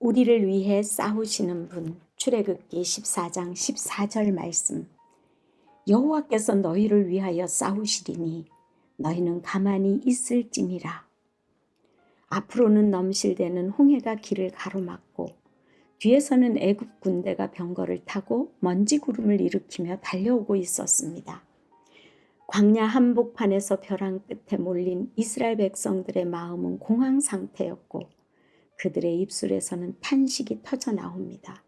우리를 위해 싸우시는 분. 출애굽기 14장 14절 말씀. 여호와께서 너희를 위하여 싸우시리니 너희는 가만히 있을지니라. 앞으로는 넘실대는 홍해가 길을 가로막고 뒤에서는 애굽 군대가 병거를 타고 먼지 구름을 일으키며 달려오고 있었습니다. 광야 한복판에서 벼랑 끝에 몰린 이스라엘 백성들의 마음은 공황 상태였고 그들의 입술에서는 탄식이 터져 나옵니다.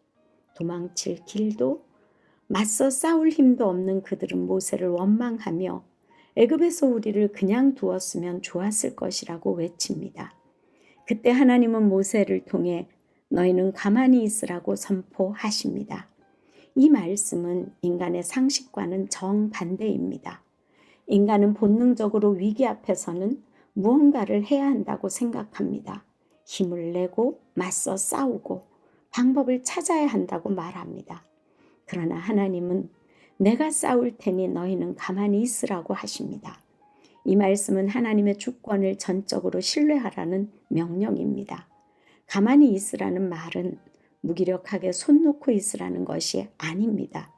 도망칠 길도 맞서 싸울 힘도 없는 그들은 모세를 원망하며 애굽에서 우리를 그냥 두었으면 좋았을 것이라고 외칩니다. 그때 하나님은 모세를 통해 너희는 가만히 있으라고 선포하십니다. 이 말씀은 인간의 상식과는 정반대입니다. 인간은 본능적으로 위기 앞에서는 무언가를 해야 한다고 생각합니다. 힘을 내고 맞서 싸우고 방법을 찾아야 한다고 말합니다. 그러나 하나님은 내가 싸울 테니 너희는 가만히 있으라고 하십니다. 이 말씀은 하나님의 주권을 전적으로 신뢰하라는 명령입니다. 가만히 있으라는 말은 무기력하게 손 놓고 있으라는 것이 아닙니다.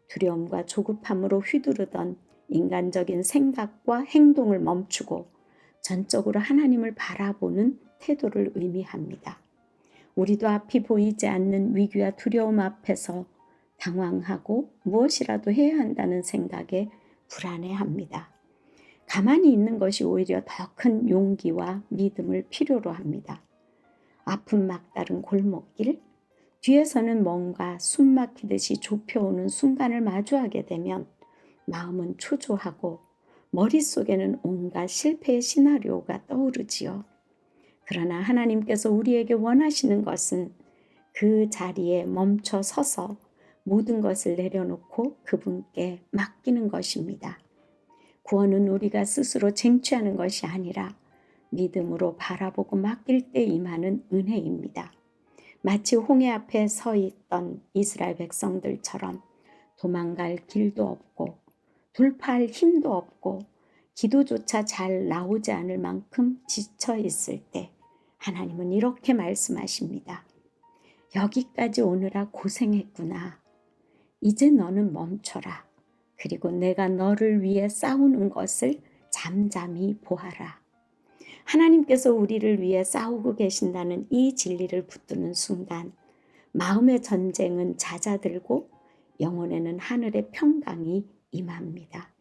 두려움과 조급함으로 휘두르던 인간적인 생각과 행동을 멈추고 전적으로 하나님을 바라보는 태도를 의미합니다. 우리도 앞이 보이지 않는 위기와 두려움 앞에서 당황하고 무엇이라도 해야 한다는 생각에 불안해합니다. 가만히 있는 것이 오히려 더 큰 용기와 믿음을 필요로 합니다. 아픈 막다른 골목길, 뒤에서는 뭔가 숨 막히듯이 좁혀오는 순간을 마주하게 되면 마음은 초조하고 머릿속에는 온갖 실패의 시나리오가 떠오르지요. 그러나 하나님께서 우리에게 원하시는 것은 그 자리에 멈춰 서서 모든 것을 내려놓고 그분께 맡기는 것입니다. 구원은 우리가 스스로 쟁취하는 것이 아니라 믿음으로 바라보고 맡길 때 임하는 은혜입니다. 마치 홍해 앞에 서 있던 이스라엘 백성들처럼 도망갈 길도 없고 돌파할 힘도 없고 기도조차 잘 나오지 않을 만큼 지쳐 있을 때 하나님은 이렇게 말씀하십니다. 여기까지 오느라 고생했구나. 이제 너는 멈춰라. 그리고 내가 너를 위해 싸우는 것을 잠잠히 보아라. 하나님께서 우리를 위해 싸우고 계신다는 이 진리를 붙드는 순간 마음의 전쟁은 잦아들고 영혼에는 하늘의 평강이 임합니다.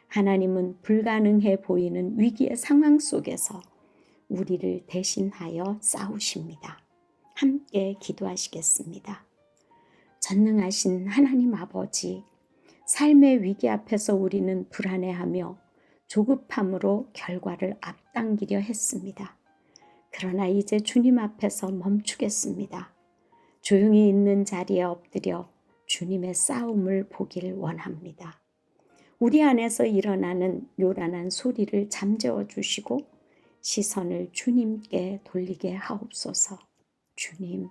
하나님은 불가능해 보이는 위기의 상황 속에서 우리를 대신하여 싸우십니다. 함께 기도하시겠습니다. 전능하신 하나님 아버지, 삶의 위기 앞에서 우리는 불안해하며 조급함으로 결과를 앞당기려 했습니다. 그러나 이제 주님 앞에서 멈추겠습니다. 조용히 있는 자리에 엎드려 주님의 싸움을 보길 원합니다. 우리 안에서 일어나는 요란한 소리를 잠재워 주시고 시선을 주님께 돌리게 하옵소서. 주님,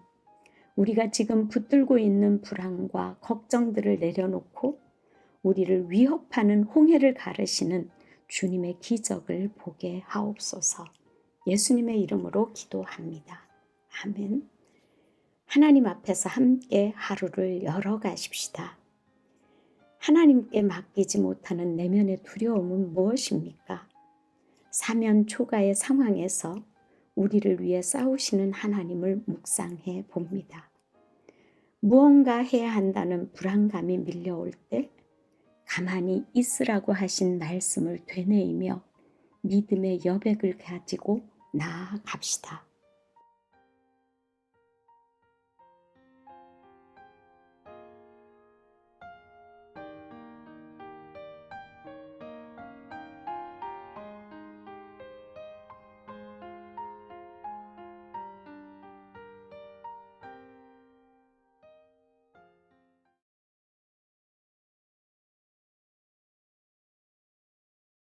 우리가 지금 붙들고 있는 불안과 걱정들을 내려놓고 우리를 위협하는 홍해를 가르시는 주님의 기적을 보게 하옵소서. 예수님의 이름으로 기도합니다. 아멘. 하나님 앞에서 함께 하루를 열어가십시다. 하나님께 맡기지 못하는 내면의 두려움은 무엇입니까? 사면 초가의 상황에서 우리를 위해 싸우시는 하나님을 묵상해 봅니다. 무언가 해야 한다는 불안감이 밀려올 때 가만히 있으라고 하신 말씀을 되뇌이며 믿음의 여백을 가지고 나아갑시다.